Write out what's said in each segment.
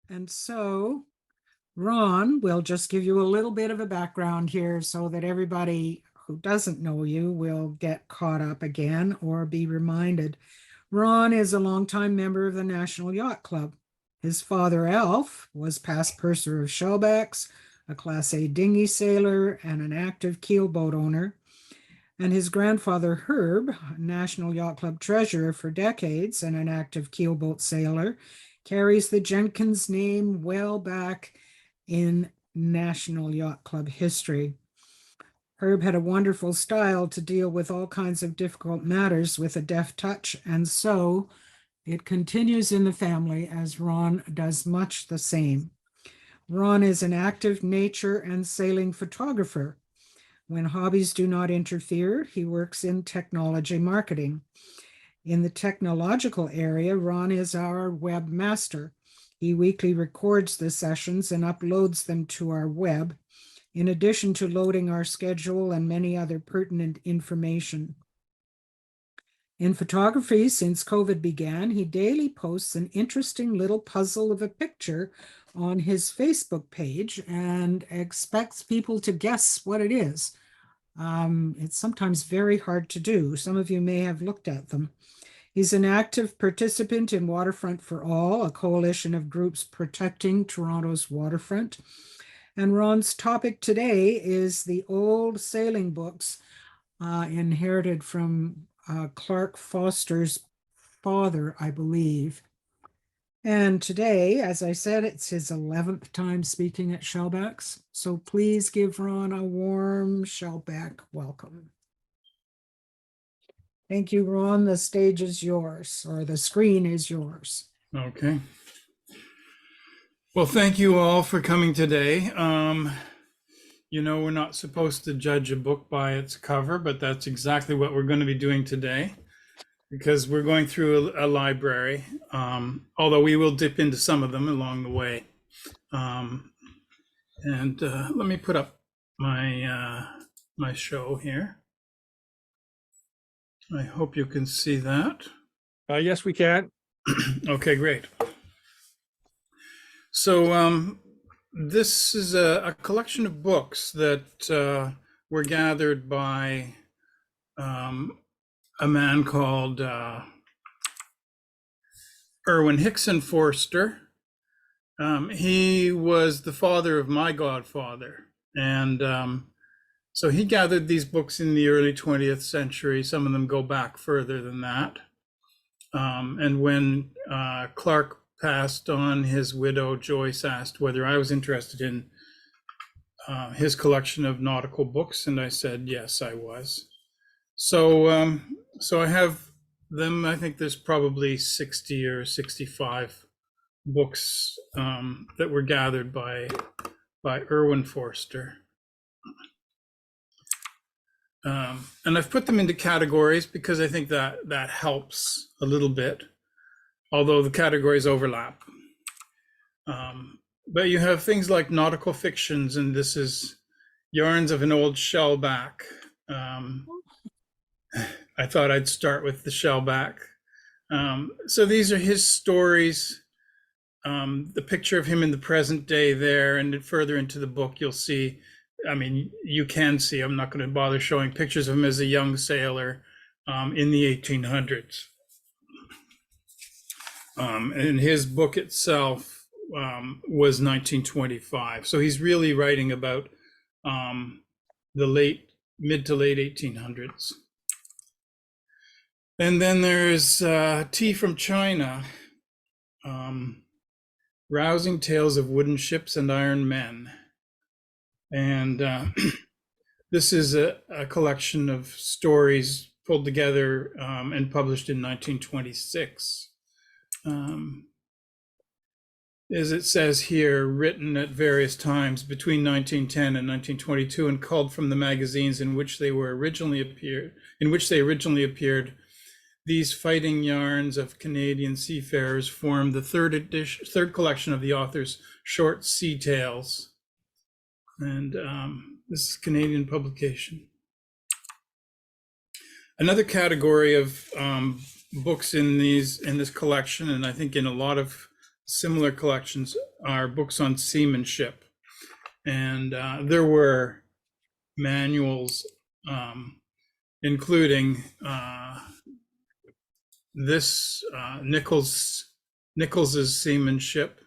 And so, Ron, we'll just give you a little bit of a background here so that everybody who doesn't know you will get caught up again or be reminded. Ron is a longtime member of the National Yacht Club. His father, Alf, was past purser of shellbacks, a Class A dinghy sailor, and an active keelboat owner. And his grandfather, Herb, National Yacht Club treasurer for decades and an active keelboat sailor, carries the Jenkins name well back in National Yacht Club history. Herb had a wonderful style to deal with all kinds of difficult matters with a deft touch, and so it continues in the family as Ron does much the same. Ron is an active nature and sailing photographer. When hobbies do not interfere, he works in technology marketing. In the technological area, Ron is our webmaster. He weekly records the sessions and uploads them to our web, in addition to loading our schedule and many other pertinent information. In photography, since COVID began, he daily posts an interesting little puzzle of a picture on his Facebook page and expects people to guess what it is. It's sometimes very hard to do. Some of you may have looked at them. He's an active participant in Waterfront for All, a coalition of groups protecting Toronto's waterfront. And Ron's topic today is the old sailing books inherited from Clark Foster's father, I believe. And today, as I said, it's his 11th time speaking at Shellbacks. So please give Ron a warm Shellback welcome. Thank you, Ron. The stage is yours, or the screen is yours. Okay. Well, thank you all for coming today. We're not supposed to judge a book by its cover, but that's exactly what we're going to be doing today because we're going through a library, although we will dip into some of them along the way. Let me put up my show here. I hope you can see that. Yes, we can. Okay, great. So this is a collection of books that were gathered by a man called Irwin Hickson Forster. He was the father of my godfather. And so he gathered these books in the early 20th century. Some of them go back further than that. And when Clark passed on, his widow Joyce asked whether I was interested in his collection of nautical books, and I said yes, I was. So I have them. I think there's probably 60 or 65 books that were gathered by Irwin Forster. And I've put them into categories because I think that helps a little bit, although the categories overlap. But you have things like nautical fictions, and this is Yarns of an Old Shellback. I thought I'd start with the Shellback. So these are his stories. The picture of him in the present day there, and further into the book, you'll see, you can see, I'm not going to bother showing pictures of him as a young sailor in the 1800s. And his book itself was 1925. So he's really writing about the mid to late 1800s. And then there's Tea from China, Rousing Tales of Wooden Ships and Iron Men. And this is a collection of stories pulled together and published in 1926. As it says here, written at various times between 1910 and 1922 and culled from the magazines in which they originally appeared. These fighting yarns of Canadian seafarers form the third collection of the author's short sea tales. And this is Canadian publication. Another category of books in this collection, and I think in a lot of similar collections are books on seamanship. And there were manuals, including this Nichols's seamanship,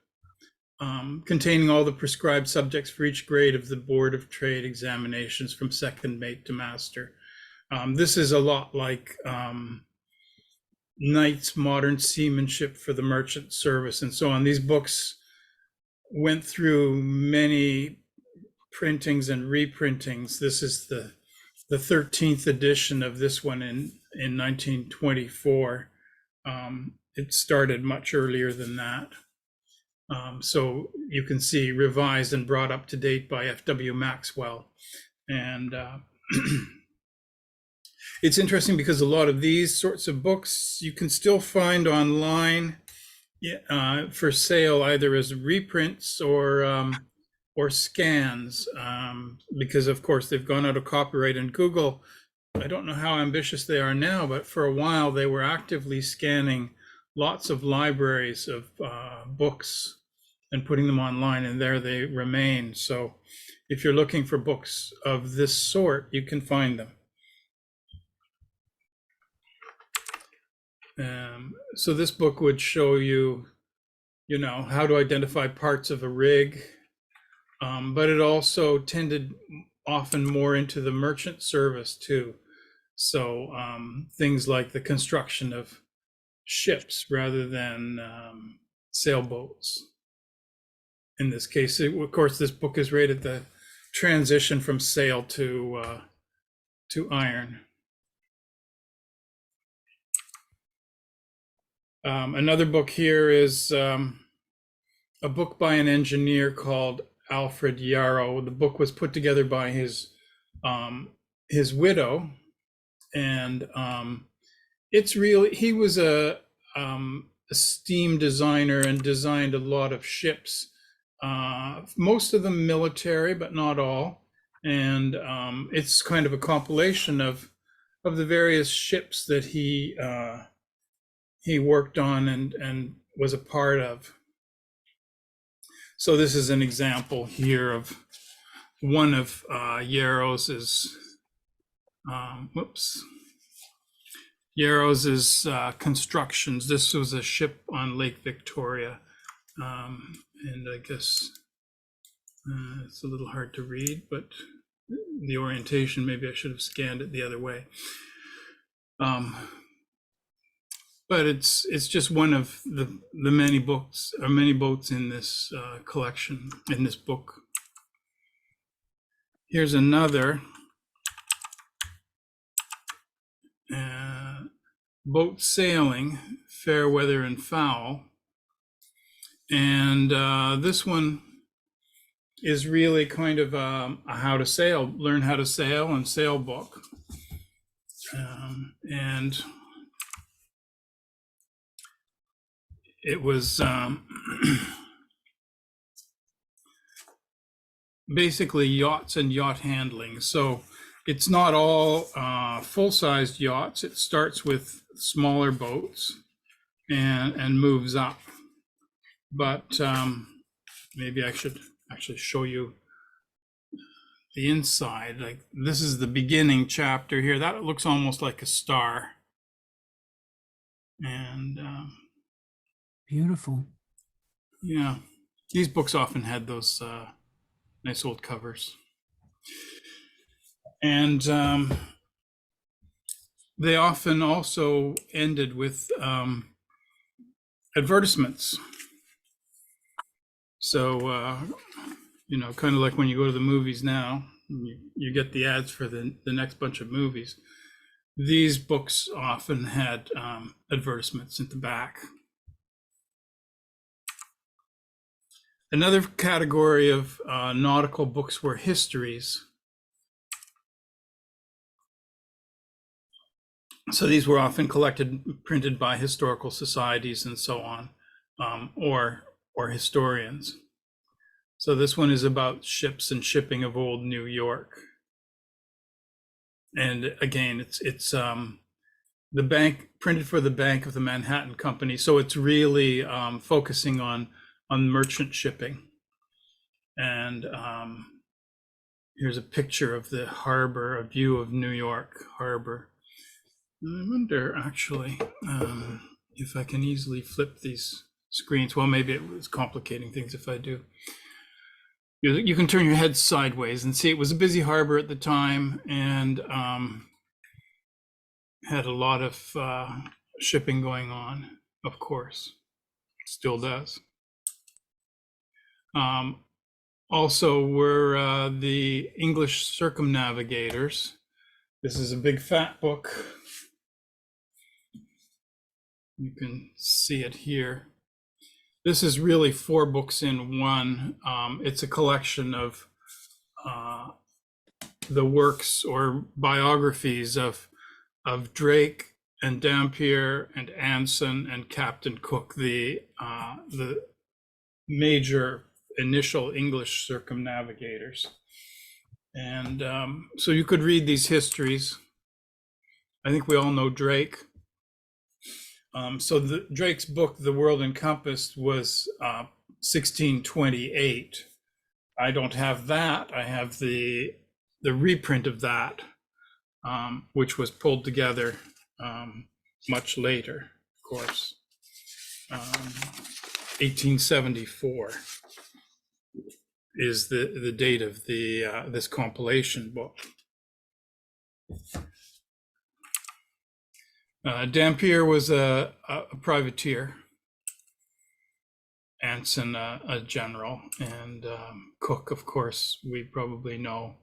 containing all the prescribed subjects for each grade of the Board of Trade examinations from second mate to master. This is a lot like Knight's Modern Seamanship for the Merchant Service and so on. These books went through many printings and reprintings. This is the 13th edition of this one in 1924. It started much earlier than that. So you can see revised and brought up to date by F.W. Maxwell. And it's interesting because a lot of these sorts of books you can still find online for sale, either as reprints or scans, because of course they've gone out of copyright. And Google, I don't know how ambitious they are now, but for a while they were actively scanning lots of libraries of books and putting them online, and there they remain. So if you're looking for books of this sort, you can find them. So this book would show you, how to identify parts of a rig, but it also tended often more into the merchant service too. So things like the construction of ships rather than sailboats. In this case, of course, this book is rated the transition from sail to iron. Another book here is a book by an engineer called Alfred Yarrow. The book was put together by his widow, and it's really, he was a steam designer and designed a lot of ships, most of them military, but not all. And it's kind of a compilation of the various ships that he worked on and was a part of. So this is an example here of one of Yarrow's constructions. This was a ship on Lake Victoria, and I guess it's a little hard to read, but the orientation, maybe I should have scanned it the other way. But it's just one of the many books or many boats in this collection, in this book. Here's another boat sailing, fair weather and foul. And this one is really kind of a how to sail, learn how to sail and sail book. And it was basically yachts and yacht handling. So it's not all full-sized yachts. It starts with smaller boats and moves up. But maybe I should actually show you the inside. Like, this is the beginning chapter here. That looks almost like a star. And beautiful. Yeah, these books often had those nice old covers. And they often also ended with advertisements. So, kind of like when you go to the movies now, you get the ads for the next bunch of movies. These books often had advertisements at the back. Another category of nautical books were histories. So these were often collected, printed by historical societies and so on, or historians. So this one is about ships and shipping of old New York. And again, it's the bank, printed for the Bank of the Manhattan Company. So it's really focusing on merchant shipping. And here's a picture of the harbor, a view of New York Harbor. I wonder actually if I can easily flip these screens. Well, maybe it was complicating things if I do. You can turn your head sideways and see it was a busy harbor at the time, and had a lot of shipping going on, of course. Still does. Also were the English circumnavigators. This is a big fat book. You can see it here. This is really 4 books in one. It's a collection of the works or biographies of Drake and Dampier and Anson and Captain Cook, the major initial English circumnavigators. And so you could read these histories. I think we all know Drake. So Drake's book, The World Encompassed, was 1628. I don't have that. I have the reprint of that, which was pulled together much later, of course. 1874 is the date of this compilation book. Dampier was a privateer, Anson a general, and Cook, of course, we probably know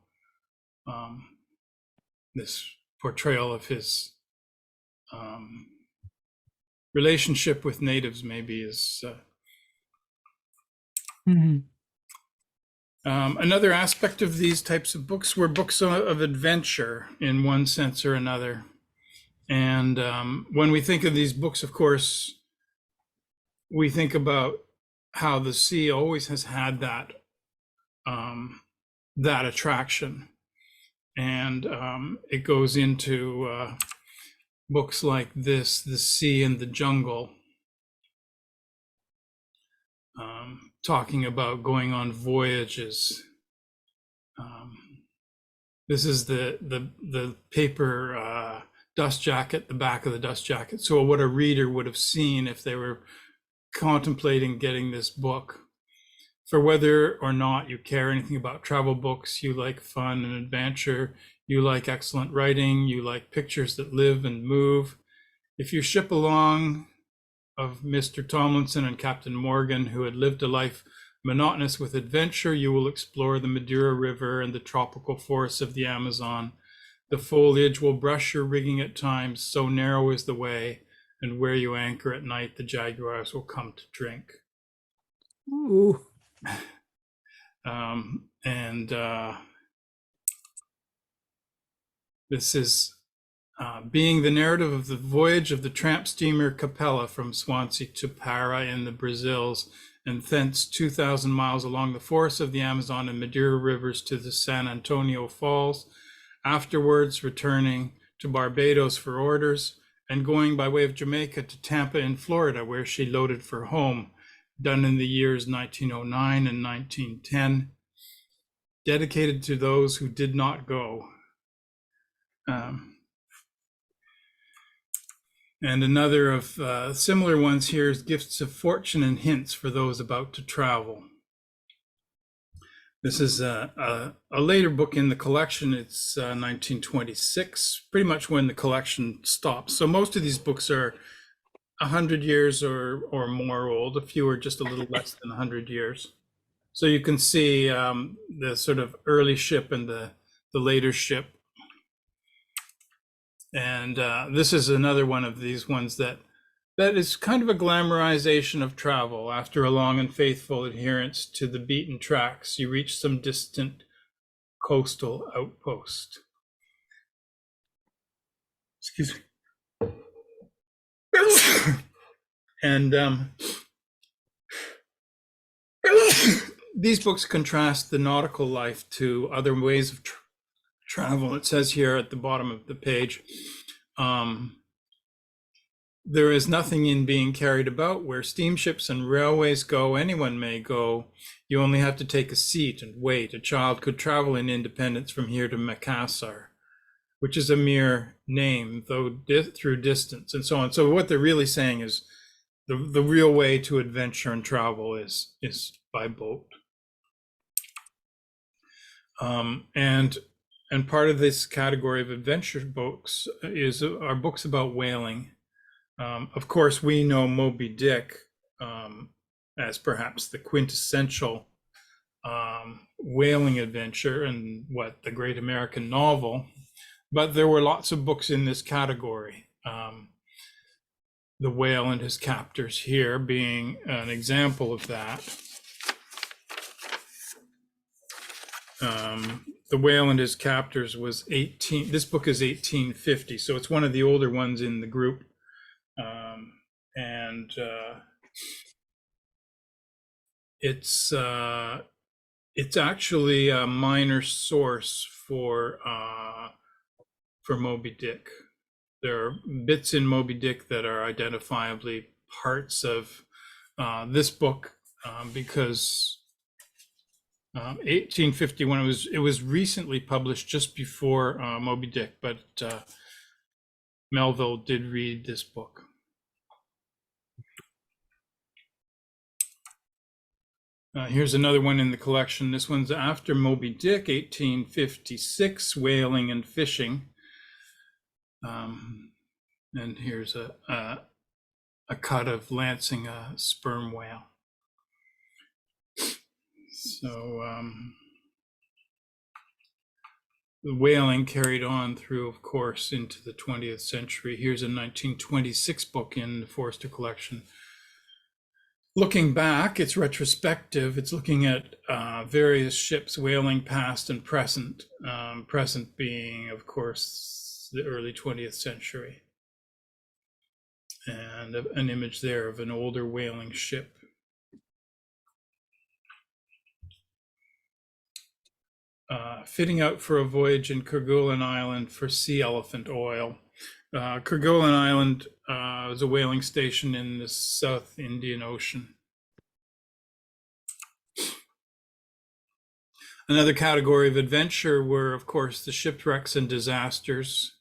this portrayal of his relationship with natives maybe is another aspect of these types of books were books of adventure in one sense or another. And when we think of these books, of course, we think about how the sea always has had that that attraction. And it goes into books like this, The Sea and the Jungle, talking about going on voyages. This is the paper dust jacket, the back of the dust jacket. So what a reader would have seen if they were contemplating getting this book. For whether or not you care anything about travel books, you like fun and adventure, you like excellent writing, you like pictures that live and move. If you ship along of Mr. Tomlinson and Captain Morgan, who had lived a life monotonous with adventure, you will explore the Madeira River and the tropical forests of the Amazon. The foliage will brush your rigging at times, so narrow is the way, and where you anchor at night, the jaguars will come to drink. Ooh. This is being the narrative of the voyage of the tramp steamer Capella from Swansea to Para in the Brazils, and thence 2,000 miles along the forests of the Amazon and Madeira rivers to the San Antonio Falls, afterwards returning to Barbados for orders, and going by way of Jamaica to Tampa in Florida, where she loaded for home, done in the years 1909 and 1910, dedicated to those who did not go. And another of similar ones here is Gifts of Fortune and Hints for Those About to Travel. This is a later book in the collection. It's 1926, pretty much when the collection stops. So most of these books are 100 years or more old. A few are just a little less than 100 years. So you can see the sort of early ship and the later ship. And this is another one of these ones that is kind of a glamorization of travel. After a long and faithful adherence to the beaten tracks, you reach some distant coastal outpost. Excuse me. And these books contrast the nautical life to other ways of travel. It says here at the bottom of the page, there is nothing in being carried about. Where steamships and railways go, anyone may go. You only have to take a seat and wait. A child could travel in independence from here to Macassar, which is a mere name, though through distance and so on. So what they're really saying is the real way to adventure and travel is by boat. And part of this category of adventure books are books about whaling. Of course, we know Moby Dick as perhaps the quintessential whaling adventure and the great American novel. But there were lots of books in this category. The Whale and His Captors here being an example of that. The Whale and His Captors was this book is 1850, so it's one of the older ones in the group. It's actually a minor source for Moby Dick. There are bits in Moby Dick that are identifiably parts of this book because 1851 it was recently published just before Moby Dick, but Melville did read this book. Here's another one in the collection. This one's after Moby Dick, 1856, Whaling and Fishing. And here's a cut of lancing a sperm whale. So the whaling carried on through, of course, into the 20th century. Here's a 1926 book in the Forster collection. Looking back, it's retrospective. It's looking at various ships whaling past and present, present being, of course, the early 20th century. And an image there of an older whaling ship. Fitting out for a voyage in Kerguelen Island for sea elephant oil. Kerguelen Island is a whaling station in the South Indian Ocean. Another category of adventure were, of course, the shipwrecks and disasters.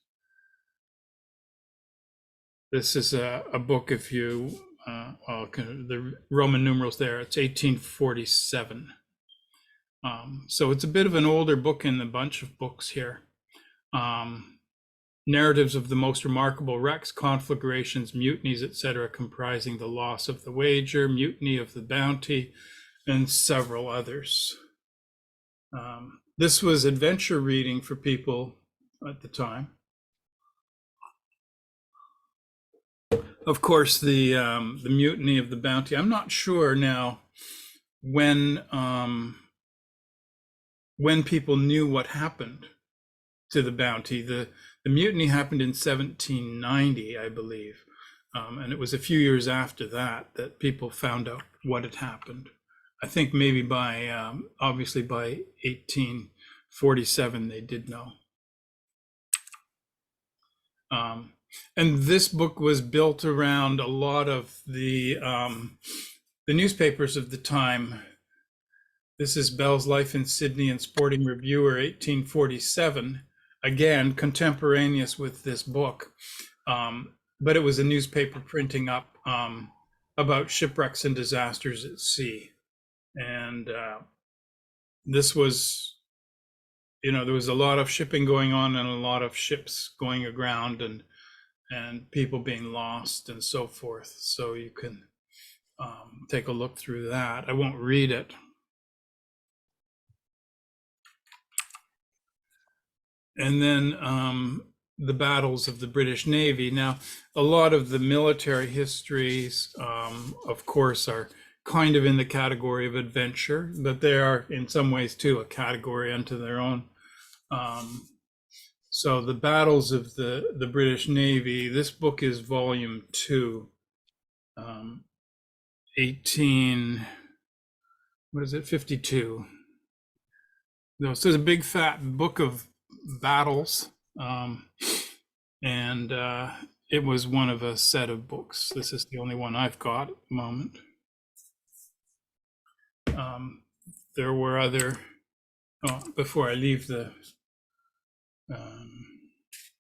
This is a book, if you, the Roman numerals there, it's 1847. So it's a bit of an older book in the bunch of books here. Narratives of the most remarkable wrecks, conflagrations, mutinies, etc., comprising the loss of the Wager, mutiny of the Bounty, and several others. This was adventure reading for people at the time. Of course, the mutiny of the Bounty. I'm not sure now when people knew what happened to the Bounty. The mutiny happened in 1790, I believe, and it was a few years after that people found out what had happened. I think maybe obviously by 1847 they did know. And this book was built around a lot of the newspapers of the time. This is Bell's Life in Sydney and Sporting Reviewer, 1847. Again, contemporaneous with this book. But it was a newspaper printing up about shipwrecks and disasters at sea. And this was, there was a lot of shipping going on and a lot of ships going aground and people being lost and so forth. So you can take a look through that. I won't read it. And then the battles of the British Navy. Now, a lot of the military histories, of course, are kind of in the category of adventure, but they are in some ways too a category unto their own. So the battles of the British Navy, this book is volume 2, 52. No, so it's a big fat book of battles. And it was one of a set of books. This is the only one I've got at the moment. There were other, before I leave the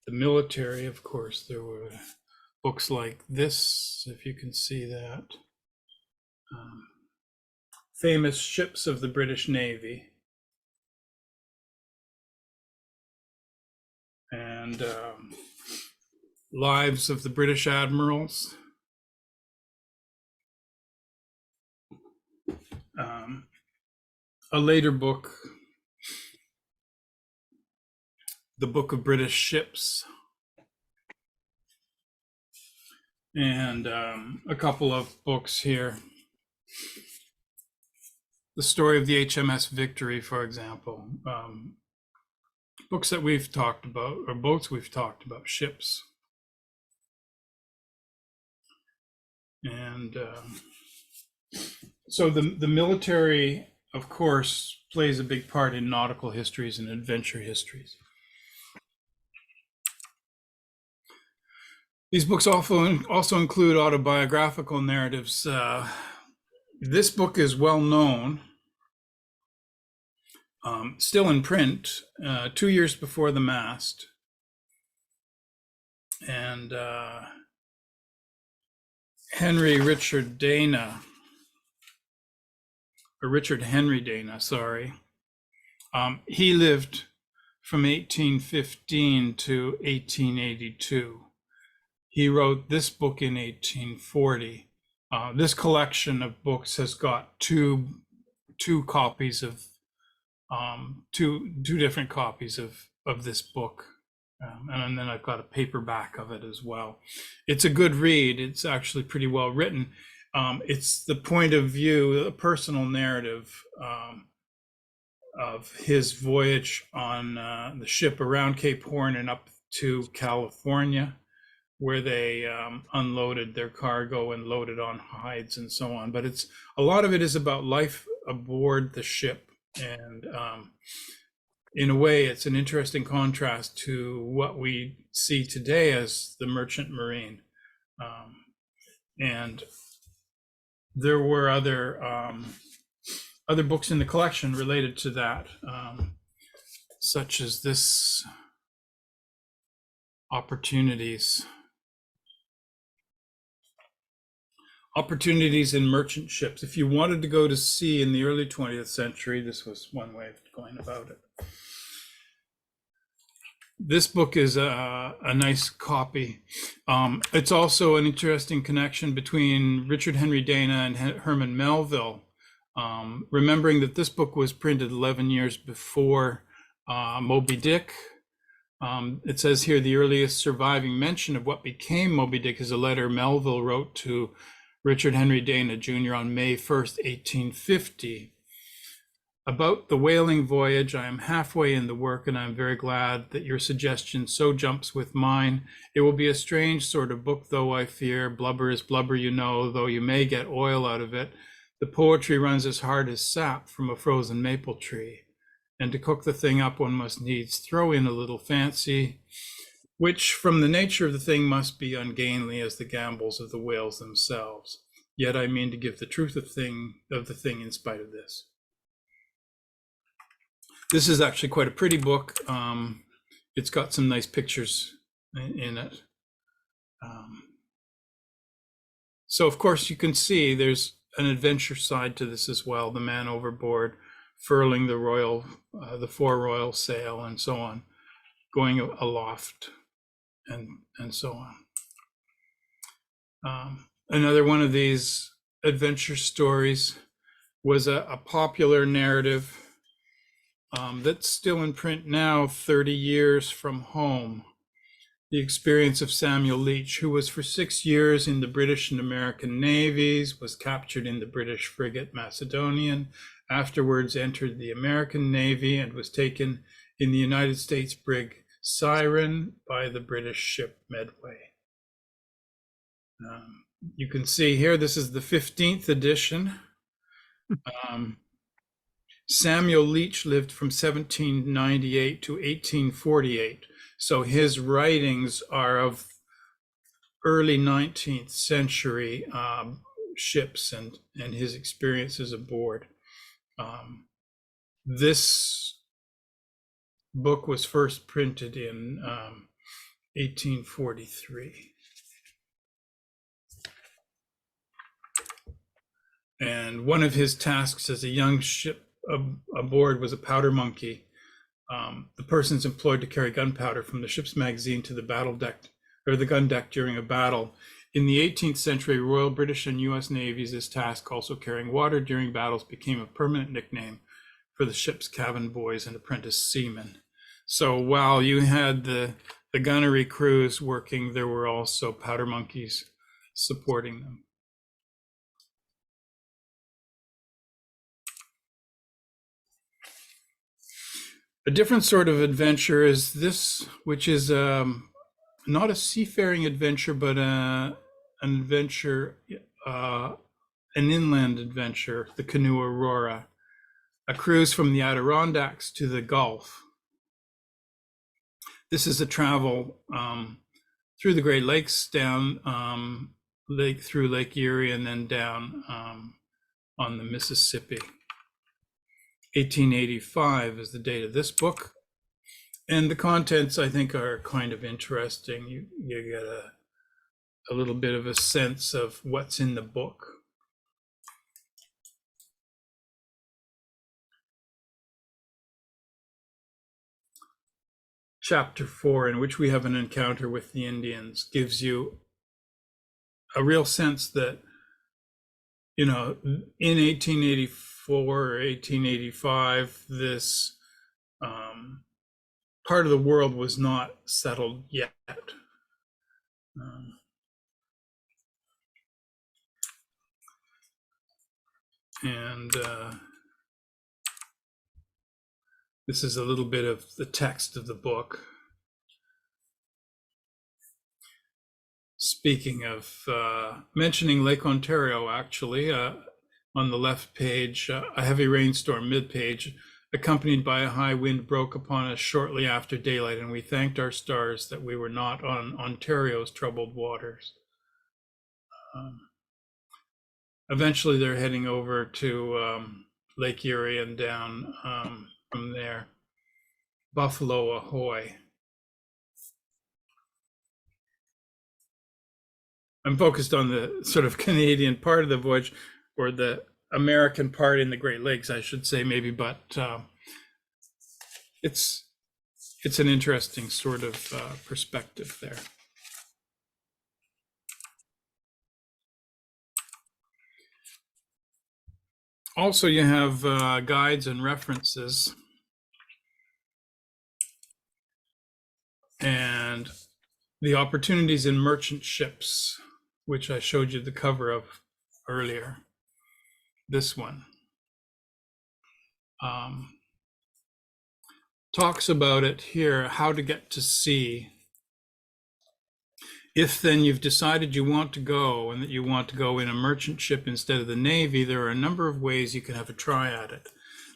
military, of course, there were books like this, if you can see that. Famous ships of the British Navy. And lives of the British admirals. A later book, the Book of British Ships, and a couple of books here. The story of the HMS Victory, for example. Books that we've talked about, or boats we've talked about, ships. And so the military, of course, plays a big part in nautical histories and adventure histories. These books also include autobiographical narratives. This book is well known, still in print, 2 years before the mast. And Richard Henry Dana, sorry. He lived from 1815 to 1882. He wrote this book in 1840. This collection of books has got two copies of two different copies of this book, and then I've got a paperback of it as well. It's a good read. It's actually pretty well written. It's the point of view, a personal narrative of his voyage on the ship around Cape Horn and up to California, where they unloaded their cargo and loaded on hides and so on. But a lot of it is about life aboard the ship. And in a way, it's an interesting contrast to what we see today as the merchant marine. And there were other books in the collection related to that, such as this, Opportunities in merchant ships. If you wanted to go to sea in the early 20th century, this was one way of going about it. This book is a nice copy. It's also an interesting connection between Richard Henry Dana and Herman Melville, remembering that this book was printed 11 years before Moby Dick. It says here the earliest surviving mention of what became Moby Dick is a letter Melville wrote to Richard Henry Dana Jr. on May 1st, 1850. About the whaling voyage, I am halfway in the work, and I'm very glad that your suggestion so jumps with mine. It will be a strange sort of book, though, I fear. Blubber is blubber, you know, though you may get oil out of it. The poetry runs as hard as sap from a frozen maple tree. And to cook the thing up, one must needs throw in a little fancy, which from the nature of the thing must be ungainly as the gambols of the whales themselves. Yet I mean to give the truth of the thing in spite of this. This is actually quite a pretty book. It's got some nice pictures in it. So of course you can see there's an adventure side to this as well. The man overboard, furling the foreroyal sail and so on, going aloft and so on. Another one of these adventure stories was a popular narrative that's still in print now, 30 years from home. The experience of Samuel Leach, who was for 6 years in the British and American navies, was captured in the British frigate Macedonian, afterwards entered the American Navy and was taken in the United States brig Siren by the British ship Medway. You can see here, this is the 15th edition. Samuel Leach lived from 1798 to 1848. So his writings are of early 19th century ships and his experiences aboard. This book was first printed in 1843. And one of his tasks as a young ship aboard was a powder monkey. The person's employed to carry gunpowder from the ship's magazine to the battle deck or the gun deck during a battle. In the 18th century, Royal British and US Navies, this task, also carrying water during battles, became a permanent nickname for the ship's cabin boys and apprentice seamen. So while you had the gunnery crews working, there were also powder monkeys supporting them. A different sort of adventure is this, which is not a seafaring adventure, but an adventure, an inland adventure, the Canoe Aurora, a cruise from the Adirondacks to the Gulf. This is a travel through the Great Lakes, down through Lake Erie, and then down on the Mississippi. 1885 is the date of this book. And the contents, I think, are kind of interesting. You get a little bit of a sense of what's in the book. Chapter 4, in which we have an encounter with the Indians, gives you a real sense that, in 1884 or 1885, this part of the world was not settled yet. This is a little bit of the text of the book. Speaking of mentioning Lake Ontario, actually, on the left page, a heavy rainstorm mid-page, accompanied by a high wind, broke upon us shortly after daylight, and we thanked our stars that we were not on Ontario's troubled waters. Eventually, they're heading over to Lake Erie and down from there. Buffalo ahoy. I'm focused on the sort of Canadian part of the voyage, or the American part in the Great Lakes, I should say, maybe, but it's an interesting sort of perspective there. Also, you have guides and references, and the opportunities in merchant ships, which I showed you the cover of earlier. This one talks about it here, how to get to sea. If then you've decided you want to go, and that you want to go in a merchant ship instead of the Navy, there are a number of ways you can have a try at it.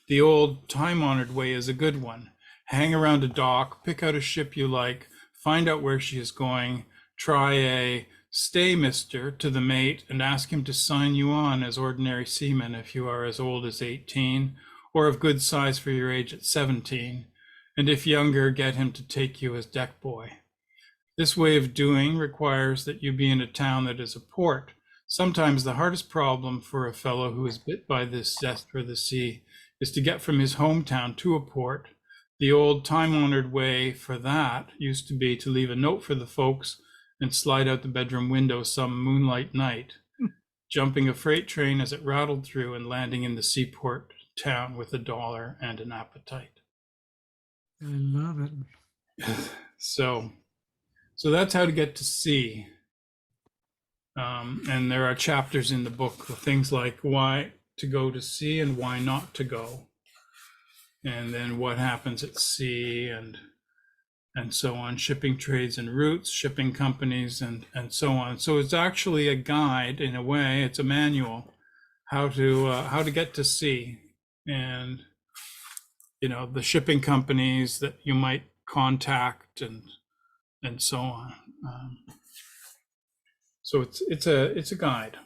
The old time-honored way is a good one. Hang around a dock, pick out a ship you like, find out where she is going, try a "stay, mister" to the mate, and ask him to sign you on as ordinary seaman if you are as old as 18, or of good size for your age at 17, and if younger, get him to take you as deck boy. This way of doing requires that you be in a town that is a port. Sometimes the hardest problem for a fellow who is bit by this zest for the sea is to get from his hometown to a port. The old time-honored way for that used to be to leave a note for the folks and slide out the bedroom window some moonlight night, jumping a freight train as it rattled through and landing in the seaport town with $1 and an appetite. I love it. So that's how to get to sea. And there are chapters in the book, things like why to go to sea and why not to go. And then what happens at sea and so on, shipping trades and routes, shipping companies, and so on. So it's actually a guide in a way, it's a manual, how to get to sea, and the shipping companies that you might contact and so on. So it's a guide.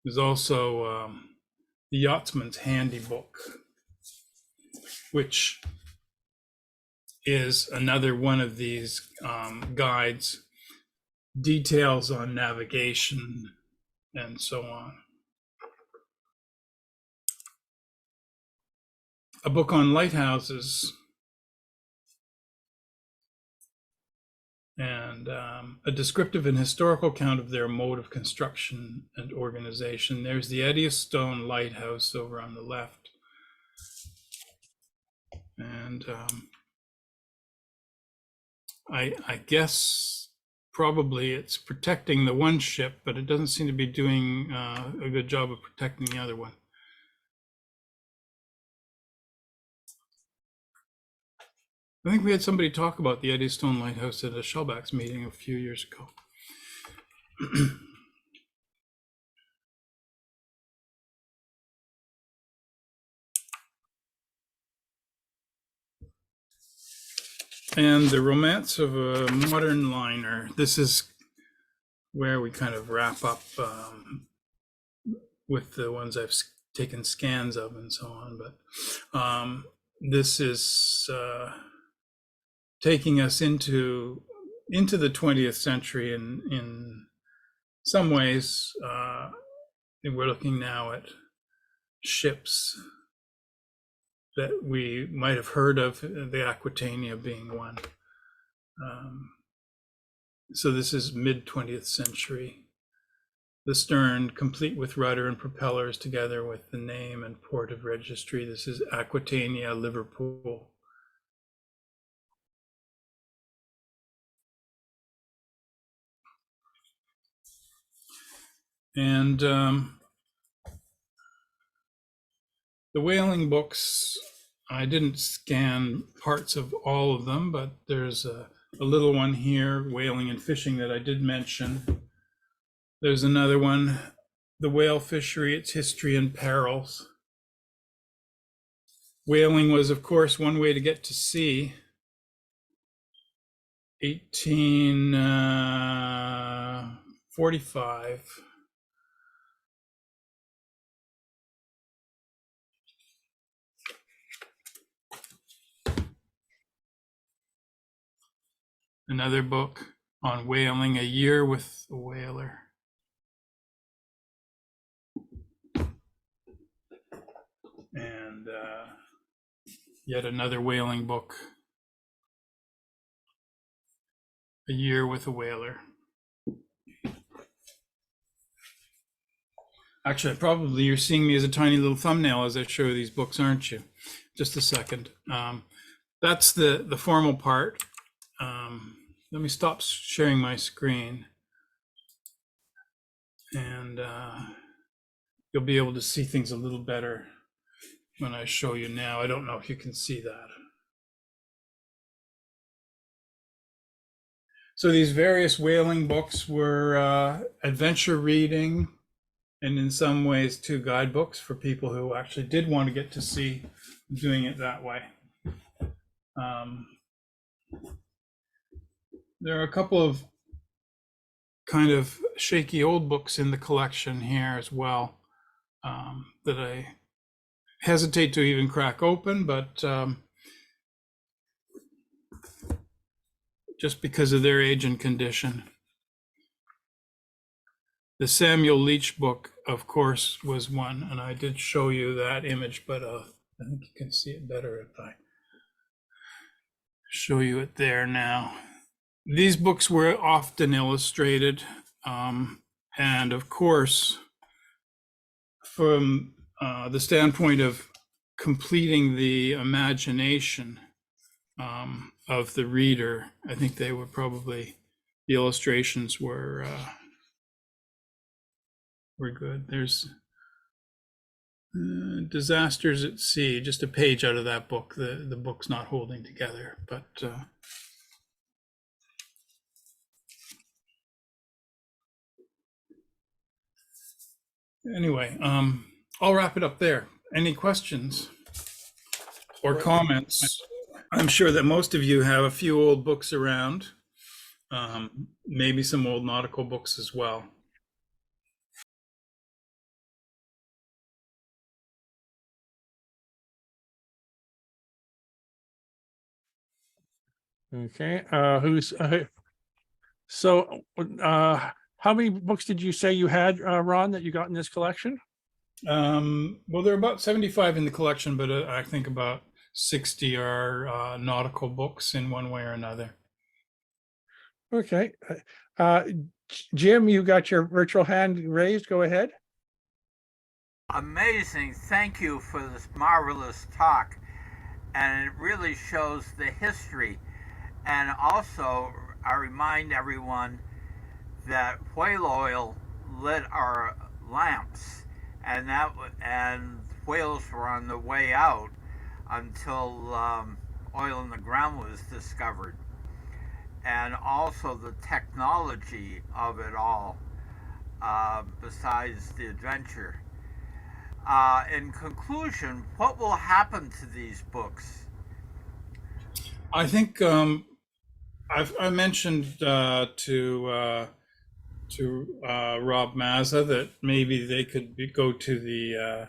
There's also the Yachtsman's Handy Book, which is another one of these guides, details on navigation and so on. A book on lighthouses, and a descriptive and historical account of their mode of construction and organization. There's the Eddystone Lighthouse over on the left. And I guess probably it's protecting the one ship, but it doesn't seem to be doing a good job of protecting the other one. I think we had somebody talk about the Eddystone Lighthouse at a Shellback's meeting a few years ago. And the Romance of a Modern Liner. This is where we kind of wrap up with the ones I've taken scans of and so on. But this is taking us into the 20th century in some ways. We're looking now at ships that we might have heard of, the Aquitania being one. So this is mid 20th century. The stern, complete with rudder and propellers, together with the name and port of registry. This is Aquitania, Liverpool. And the whaling books, I didn't scan parts of all of them, but there's a little one here, Whaling and Fishing, that I did mention. There's another one, The Whale Fishery, Its History and Perils. Whaling was, of course, one way to get to sea. 1845. Another book on whaling, A Year with a Whaler. And yet another whaling book, A Year with a Whaler. Actually, probably you're seeing me as a tiny little thumbnail as I show these books, aren't you? Just a second. That's the formal part. Let me stop sharing my screen, and you'll be able to see things a little better when I show you now. I don't know if you can see that. So these various whaling books were adventure reading, and in some ways too guidebooks for people who actually did want to get to sea, doing it that way. There are a couple of kind of shaky old books in the collection here as well, that I hesitate to even crack open, but just because of their age and condition. The Samuel Leach book, of course, was one, and I did show you that image, but I think you can see it better if I show you it there now. These books were often illustrated, and of course, from the standpoint of completing the imagination of the reader, I think they were probably, the illustrations were good. There's Disasters at Sea, just a page out of that book. The book's not holding together, but anyway, I'll wrap it up there. Any questions or comments? I'm sure that most of you have a few old books around, maybe some old nautical books as well. Okay. So, how many books did you say you had, Ron, that you got in this collection? Well, there are about 75 in the collection, but I think about 60 are nautical books in one way or another. Okay. Uh, Jim, you got your virtual hand raised. Go ahead. Amazing. Thank you for this marvelous talk. And it really shows the history. And also, I remind everyone that whale oil lit our lamps, and whales were on the way out until oil in the ground was discovered, and also the technology of it all, besides the adventure. In conclusion, what will happen to these books? I think I mentioned to Rob Mazza that maybe they could go to the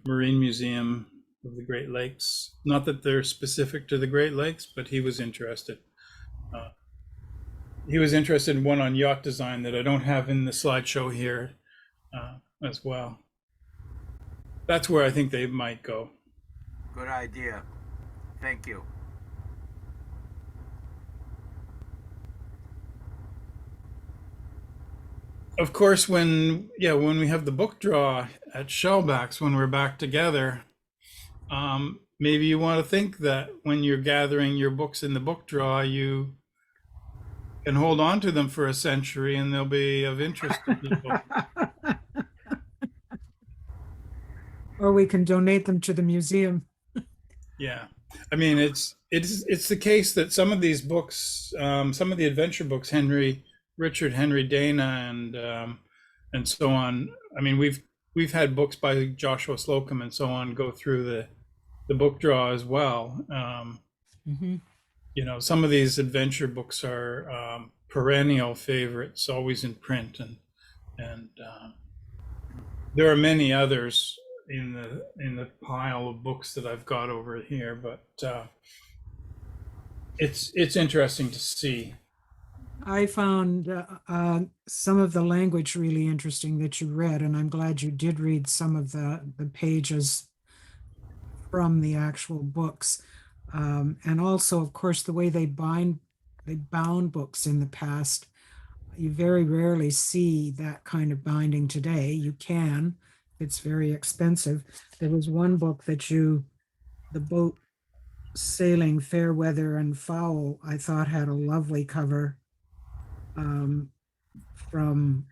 Marine Museum of the Great Lakes. Not that they're specific to the Great Lakes, but he was interested. He was interested in one on yacht design that I don't have in the slideshow here as well. That's where I think they might go. Good idea. Thank you. Of course, when we have the book draw at Shellbacks, when we're back together, maybe you want to think that when you're gathering your books in the book draw, you can hold on to them for a century and they'll be of interest to people. Or we can donate them to the museum. Yeah, I mean it's the case that some of these books, some of the adventure books, Richard Henry Dana and so on. I mean we've had books by Joshua Slocum and so on go through the book draw as well. You know, some of these adventure books are perennial favorites, always in print, and there are many others in the pile of books that I've got over here, but it's interesting to see. I found some of the language really interesting that you read, and I'm glad you did read some of the pages from the actual books. And also, of course, the way they bound books in the past. You very rarely see that kind of binding today. You can, it's very expensive. There was one book that the boat sailing fair weather and foul, I thought had a lovely cover from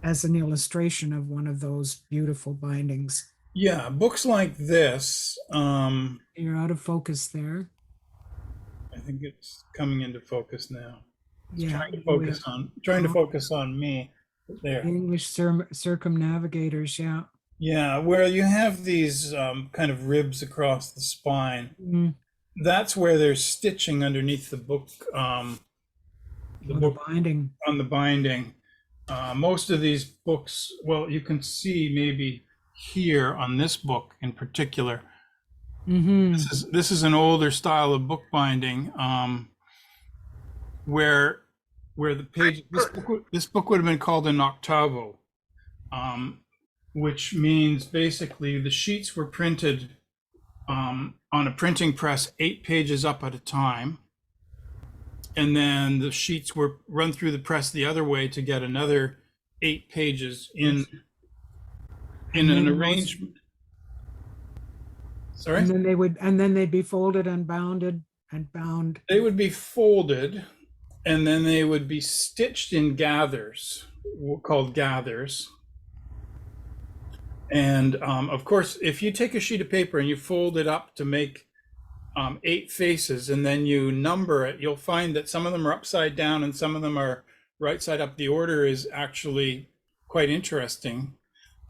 as an illustration of one of those beautiful bindings. Yeah, books like this. You're out of focus there. I think it's coming into focus now. It's Yeah, trying to focus on me. There. English circumnavigators, yeah. Yeah, where you have these kind of ribs across the spine. That's where there's stitching underneath the book. The binding. On the binding. Most of these books, well, you can see maybe here on this book in particular. This is an older style of bookbinding, where the page this book would have been called an octavo, which means basically the sheets were printed on a printing press 8 pages up at a time, and then the sheets were run through the press the other way to get another 8 pages in an arrangement. Sorry? And then they'd be folded and bounded and bound. They would be folded and then they would be stitched in gathers, called gathers. And of course, if you take a sheet of paper and you fold it up to make 8 faces and then you number it, you'll find that some of them are upside down and some of them are right side up. The order is actually quite interesting.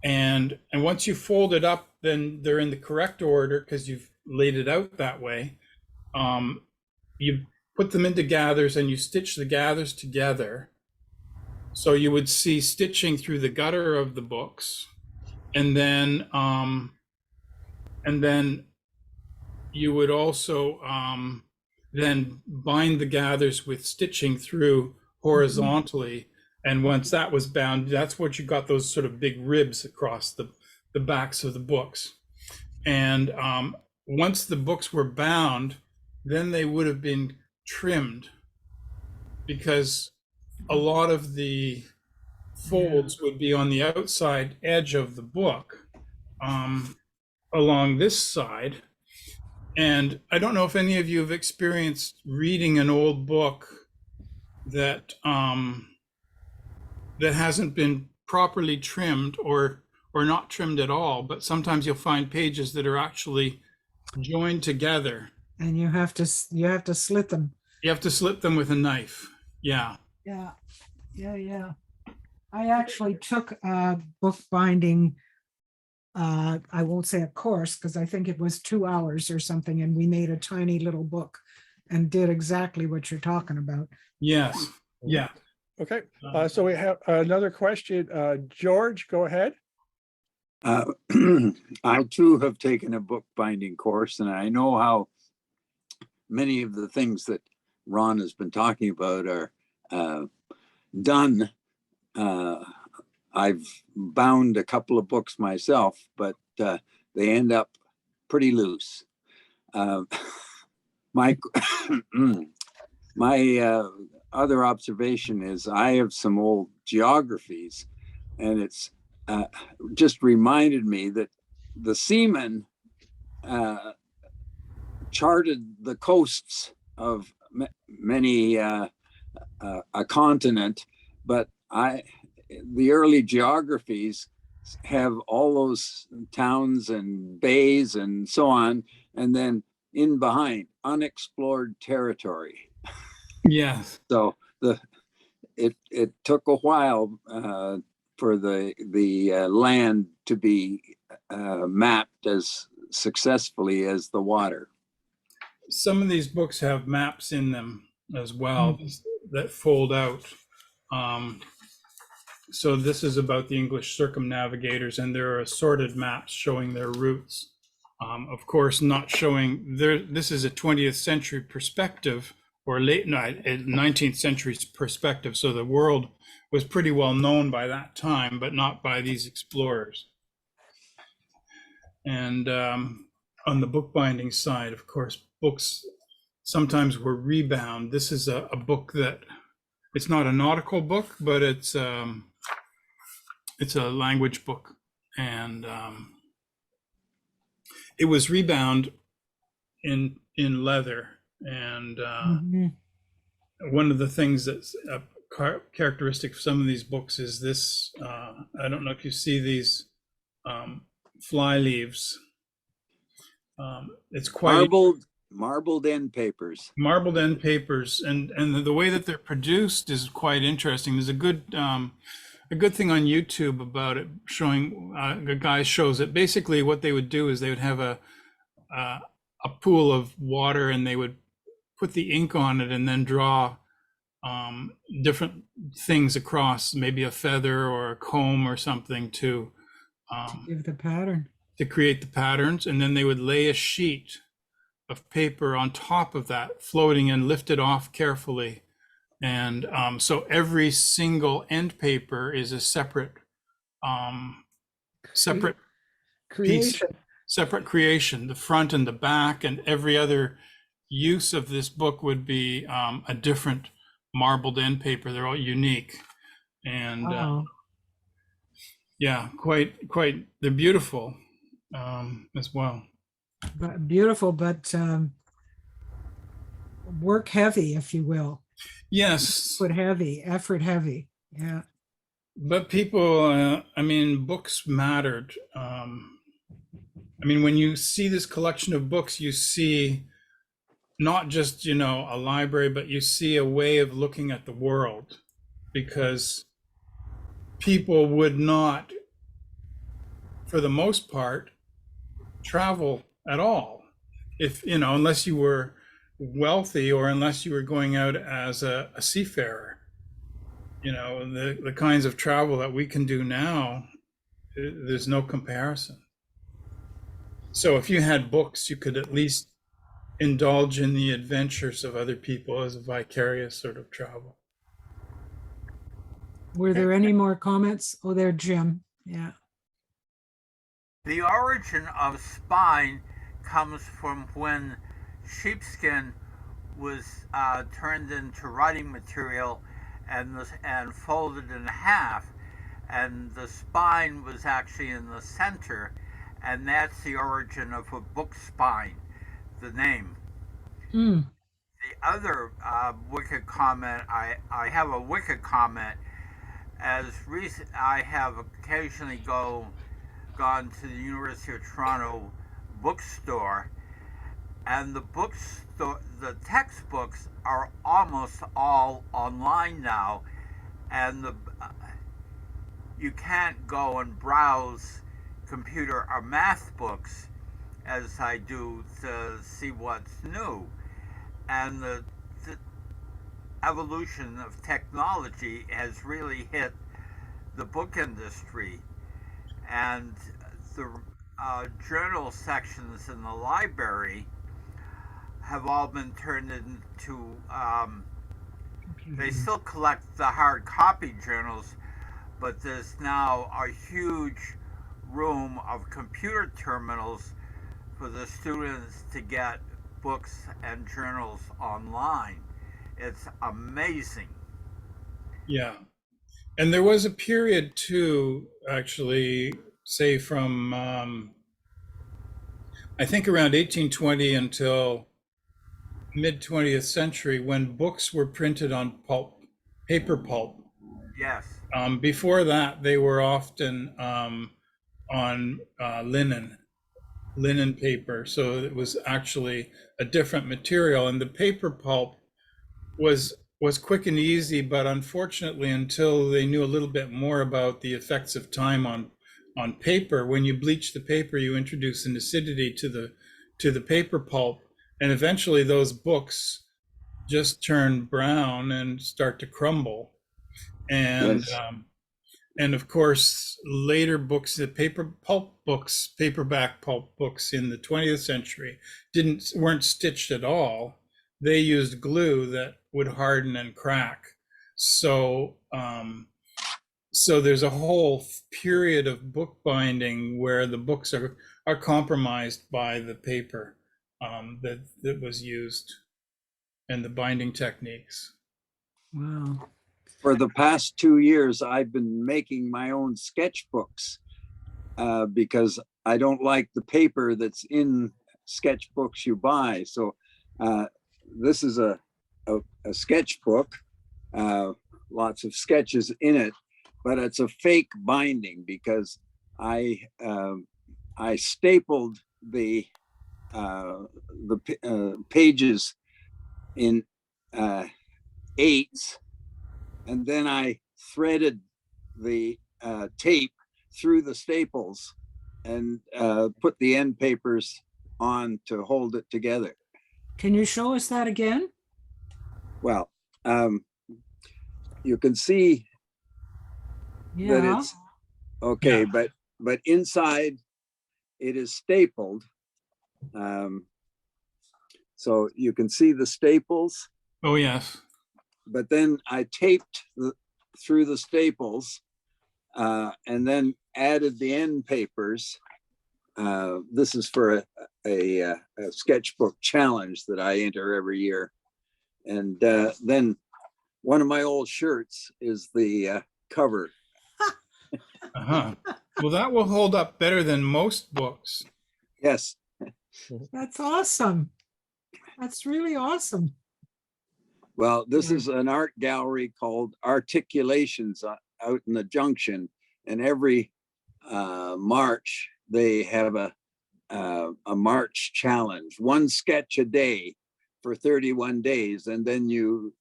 And once you fold it up, then they're in the correct order because you've laid it out that way. You put them into gathers and you stitch the gathers together. So you would see stitching through the gutter of the books, and then you would also then bind the gathers with stitching through horizontally. And once that was bound, that's what you got, those sort of big ribs across the backs of the books. And once the books were bound, then they would have been trimmed, because a lot of the folds would be on the outside edge of the book, along this side. And I don't know if any of you have experienced reading an old book that that hasn't been properly trimmed, or not trimmed at all, but sometimes you'll find pages that are actually joined together. And you have to slit them. You have to slit them with a knife. Yeah. Yeah. I actually took a bookbinding, I won't say a course, because I think it was 2 hours or something, and we made a tiny little book and did exactly what you're talking about. Yes. Yeah. Okay, so we have another question. George, go ahead. I too have taken a bookbinding course, and I know how many of the things that Ron has been talking about are done. I've bound a couple of books myself, but they end up pretty loose. My other observation is I have some old geographies, and it's just reminded me that the seamen charted the coasts of many a continent, but the early geographies have all those towns and bays and so on, and then in behind, unexplored territory. Yes. So it took a while for the land to be mapped as successfully as the water. Some of these books have maps in them as well that fold out. So this is about the English circumnavigators, and there are assorted maps showing their routes. Of course, not showing this is a 20th century perspective, or late 19th century perspective. So the world was pretty well known by that time, but not by these explorers. And on the bookbinding side, of course, books sometimes were rebound. This is a book that, it's not a nautical book, but it's a language book, and it was rebound in leather. And one of the things that's a characteristic of some of these books is this. I don't know if you see these fly leaves. It's quite marbled end papers. Marbled end papers, and the way that they're produced is quite interesting. There's a good thing on YouTube about it, showing a guy shows it. Basically, what they would do is they would have a pool of water, and they would put the ink on it and then draw different things across, maybe a feather or a comb or something to give the pattern, to create the patterns. And then they would lay a sheet of paper on top of that, floating, and lift it off carefully. And so every single end paper is a separate piece, separate creation. The front and the back and every other use of this book would be a different marbled end paper. They're all unique, and yeah, quite. They're beautiful as well. but beautiful, but work heavy, if you will. Yes, Effort heavy. Yeah. But people, I mean, books mattered. I mean, when you see this collection of books, you see not just, a library, but you see a way of looking at the world, because people would not for the most part, travel at all. If, unless you were wealthy or unless you were going out as a seafarer. The kinds of travel that we can do now, there's no comparison. So if you had books, you could at least indulge in the adventures of other people as a vicarious sort of travel. Were there any more comments? Oh, there, Jim. Yeah. The origin of spine comes from when sheepskin was turned into writing material and folded in half, and the spine was actually in the center, and that's the origin of a book spine, the name. Mm. The other wicked comment, I have a wicked comment. I have occasionally gone to the University of Toronto bookstore, and the textbooks are almost all online now, and you can't go and browse computer or math books as I do to see what's new. And the evolution of technology has really hit the book industry, and the journal sections in the library have all been turned into they still collect the hard copy journals, but there's now a huge room of computer terminals for the students to get books and journals online. It's amazing. Yeah. And there was a period too, actually, say from, I think around 1820 until mid 20th century, when books were printed on paper pulp. Yes. Before that, they were often on linen paper. So it was actually a different material, and the paper pulp was quick and easy, but unfortunately, until they knew a little bit more about the effects of time on paper, when you bleach the paper, you introduce an acidity to the paper pulp, and eventually those books just turn brown and start to crumble. And Yes. And of course, later books, the paperback pulp books in the 20th century weren't stitched at all. They used glue that would harden and crack. So, so there's a whole period of bookbinding where the books are compromised by the paper that was used and the binding techniques. Wow. For the past 2 years, I've been making my own sketchbooks because I don't like the paper that's in sketchbooks you buy. So this is a sketchbook, lots of sketches in it, but it's a fake binding because I stapled the pages in eights, and then I threaded the tape through the staples and put the end papers on to hold it together. Can you show us that again? Well, you can see that Yeah. it's okay, Yeah. but inside it is stapled. So you can see the staples, Oh, yes. but then I taped through the staples and then added the end papers. This is for a sketchbook challenge that I enter every year. And then one of my old shirts is the cover. Uh-huh. Well, that will hold up better than most books. Yes. That's awesome. That's really awesome. Well, this Yeah. is an art gallery called Articulations out in the Junction, and every March they have a March challenge, one sketch a day for 31 days, and then you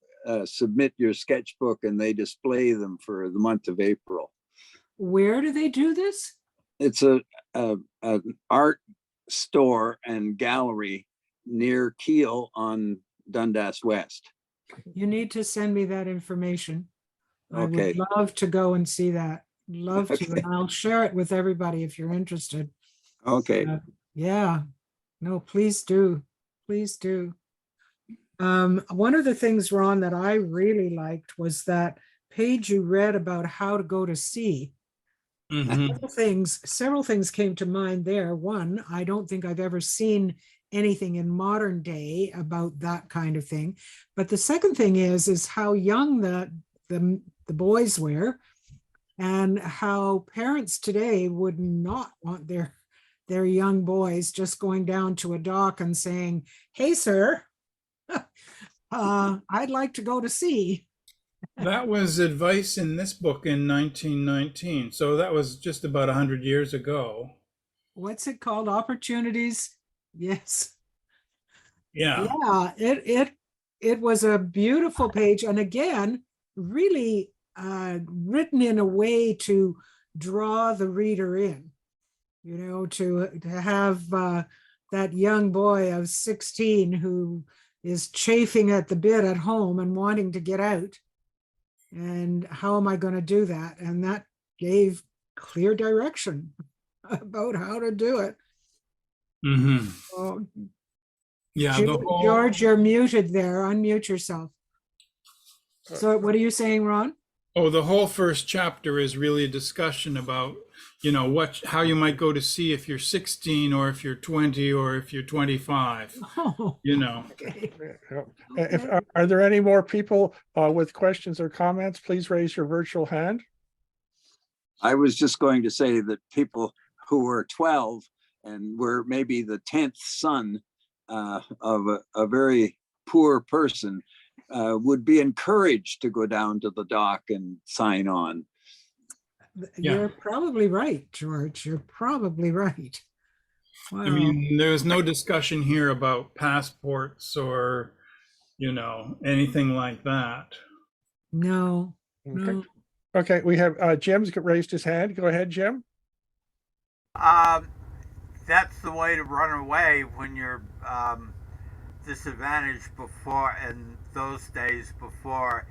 submit your sketchbook and they display them for the month of April. Where do they do this? It's an art store and gallery near Kiel on Dundas West. You need to send me that information. I would Okay. love to go and see that. Love to, and I'll share it with everybody if you're interested. Okay. Yeah, no, please do. Please do. One of the things, Ron, that I really liked was that page you read about how to go to sea. Mhm. Several things came to mind there. One, I don't think I've ever seen anything in modern day about that kind of thing. But the second thing is how young the boys were, and how parents today would not want their young boys just going down to a dock and saying, "Hey, sir, I'd like to go to sea." That was advice in this book in 1919. So that was just about 100 years ago. What's it called? Opportunities. Yes. Yeah. Yeah, it was a beautiful page, and again, really written in a way to draw the reader in. You know, to have that young boy of 16 who is chafing at the bit at home and wanting to get out. And how am I going to do that? And that gave clear direction about how to do it. Hmm. Oh, Yeah, the whole, George, you're muted there. Unmute yourself. So what are you saying, Ron? the whole first chapter is really a discussion about, how you might go to sea if you're 16 or if you're 20 or if you're 25, Oh, okay. If, are there any more people with questions or comments? Please raise your virtual hand. I was just going to say that people who were 12 and were maybe the 10th son of a very poor person would be encouraged to go down to the dock and sign on. You're probably right, George. You're probably right. Wow. I mean, there's no discussion here about passports or, anything like that. No, Okay. no. Okay, we have Jim's raised his hand. Go ahead, Jim. That's the way to run away when you're disadvantaged before in those days before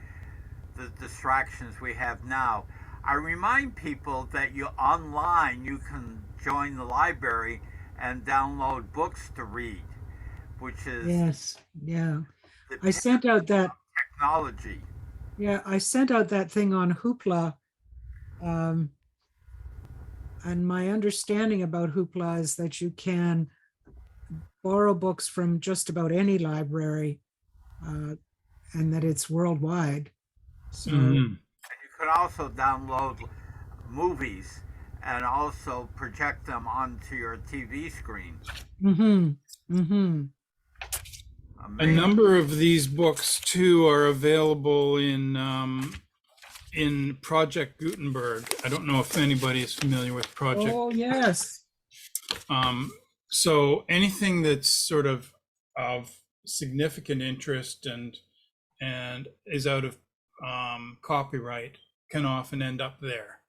the distractions we have now. I remind people that you can join the library and download books to read, which is Yes, yeah. the I sent out that, technology. yeah, I sent out that thing on Hoopla. And my understanding about Hoopla is that you can borrow books from just about any library, and that it's worldwide. So, Mhm. You can also download movies and also project them onto your TV screen. mm-hmm, mm-hmm. A Amazing. number of these books too are available in Project Gutenberg. I don't know if anybody is familiar with Project. Oh, yes. So anything that's sort of significant interest and is out of copyright can often end up there.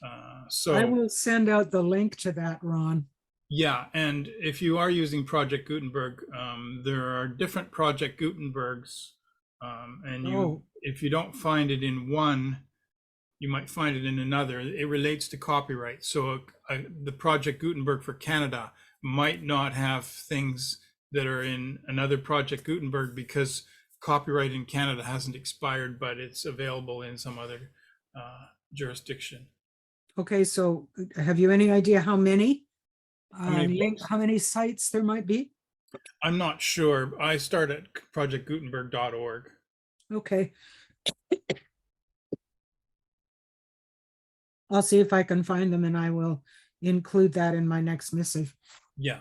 I So will send out the link to that, Ron. yeah, and if you are using Project Gutenberg, there are different Project Gutenbergs, and if you don't find it in one, you might find it in another. It relates to copyright. So the Project Gutenberg for Canada might not have things that are in another Project Gutenberg because copyright in Canada hasn't expired, but it's available in some other jurisdiction. Okay, so have you any idea how many books? how many sites there might be? I'm not sure. I start at projectgutenberg.org. Okay. I'll see if I can find them, and I will include that in my next missive. Yeah.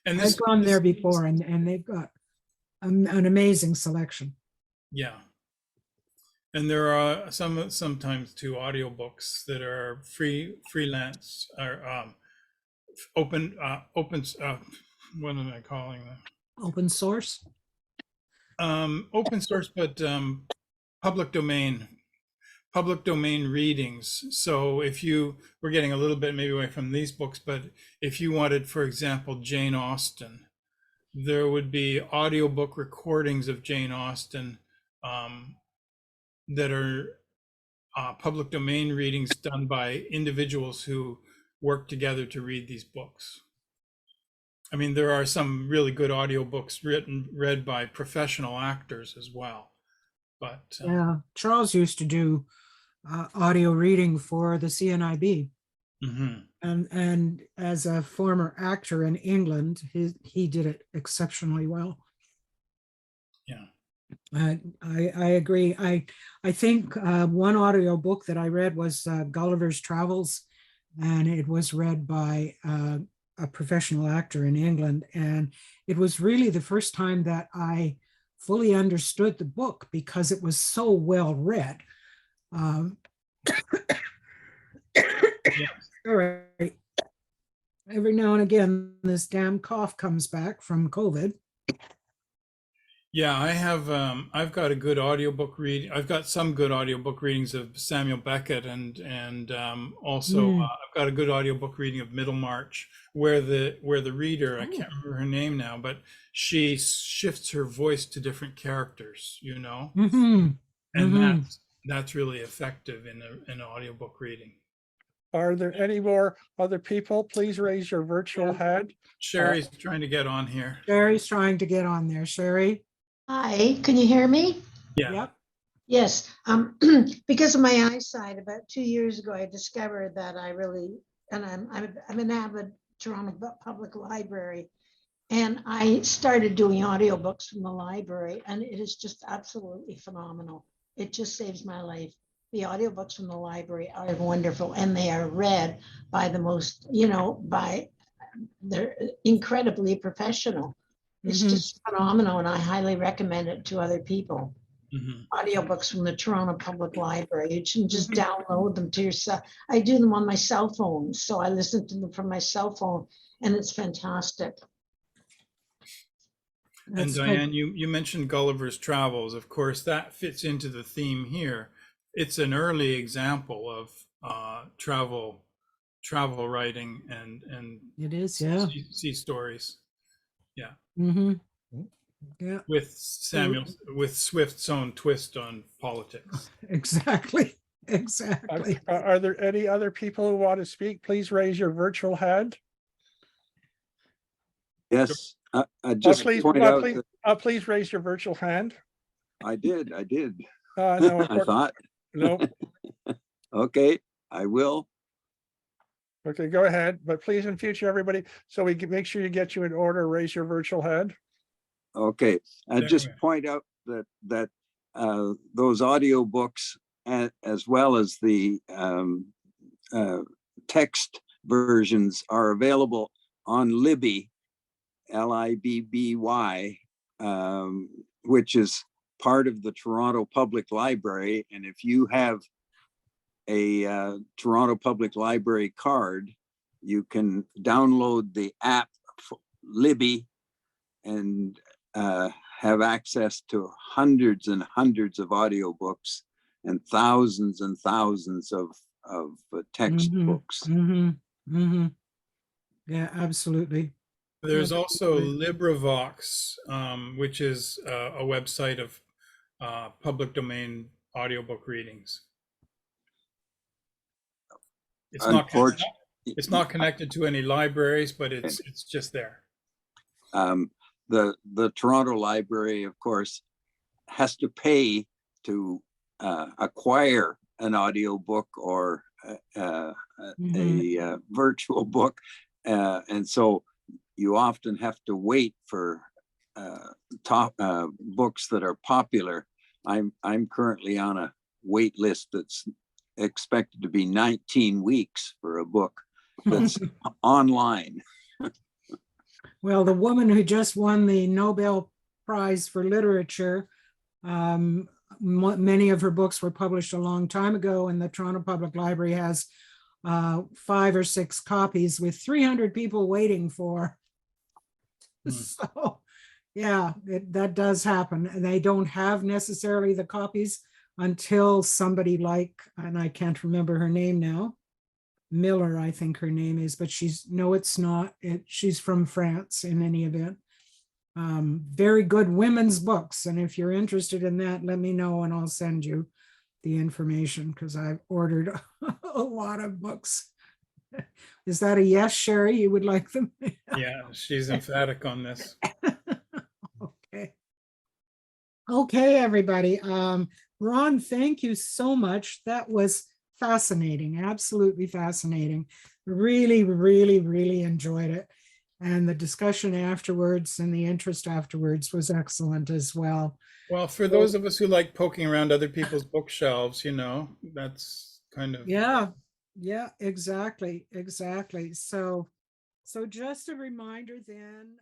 And I've gone there before, and they've got an amazing selection. Yeah. And there are sometimes two audiobooks that are freelance or open what am I calling them? Open source. Open source, but public domain public domain readings. So if you, we're getting a little bit maybe away from these books, but if you wanted, for example, Jane Austen, there would be audiobook recordings of Jane Austen that are public domain readings done by individuals who work together to read these books. I mean, there are some really good audiobooks read by professional actors as well. But Yeah, Charles used to do audio reading for the CNIB. mhm. And as a former actor in England, he did it exceptionally well. Yeah. I agree. I think one audio book that I read was Gulliver's Travels, and it was read by a professional actor in England. And it was really the first time that I fully understood the book because it was so well read. All right. Every now and again, this damn cough comes back from COVID. Yeah, I have I've got a good audiobook read. I've got some good audiobook readings of Samuel Beckett and also I've got a good audiobook reading of Middlemarch where the reader, I can't remember her name now, but she shifts her voice to different characters, you know. And that's really effective in an audiobook reading. Are there any more other people? Please raise your virtual hand. Sherry's trying to get on here. Sherry's trying to get on there. Sherry? Hi, can you hear me? Yeah. Yep. Yes, because of my eyesight, about 2 years ago, I discovered that I really, and I'm an avid Toronto Public Library, and I started doing audiobooks from the library, and it is just absolutely phenomenal. It just saves my life. The audiobooks from the library are wonderful, and they are read by the most, they're incredibly professional. It's just phenomenal, and I highly recommend it to other people. Audiobooks from the Toronto Public Library. You can just download them to yourself. I do them on my cell phone, so I listen to them from my cell phone, and it's fantastic. And Diane, you mentioned Gulliver's Travels. Of course, that fits into the theme here. It's an early example of travel writing and It is, yeah. sea stories. Yeah. Yeah. With Swift's own twist on politics. Exactly. Exactly. Are there any other people who want to speak? Please raise your virtual hand. Yes, I just point out that Please raise your virtual hand. I did. No, I thought. no. Okay, I will. Okay, go ahead. But please, in future, everybody, so we can make sure you get you in order, raise your virtual hand. Okay, I There just we are. point out that those audiobooks as well as the text versions are available on Libby, Libby, which is part of the Toronto Public Library. And if you have a Toronto Public Library card, you can download the app Libby and have access to hundreds and hundreds of audiobooks and thousands of textbooks. Yeah, absolutely. There's also LibriVox, which is a website of public domain audiobook readings. It's not connected to any libraries, but it's just there. The Toronto Library, of course, has to pay to acquire an audiobook or a virtual book, and so you often have to wait for top books that are popular. I'm currently on a wait list that's expected to be 19 weeks for a book that's online. Well, the woman who just won the Nobel Prize for Literature, many of her books were published a long time ago, and the Toronto Public Library has 5 or 6 copies with 300 people waiting for. So, yeah, that does happen. And they don't have necessarily the copies until somebody like, and I can't remember her name now, Miller, I think her name is, but no, it's not. She's from France in any event. Very good women's books. And if you're interested in that, let me know and I'll send you the information because I've ordered a lot of books. Is that a yes, Sherry? You would like them? Yeah, she's emphatic on this. Okay. Okay, everybody. Ron, thank you so much. That was fascinating, absolutely fascinating. Really, really, really enjoyed it. And the discussion afterwards and the interest afterwards was excellent as well. Well, for those of us who like poking around other people's bookshelves, that's kind of. Yeah, exactly. So just a reminder then.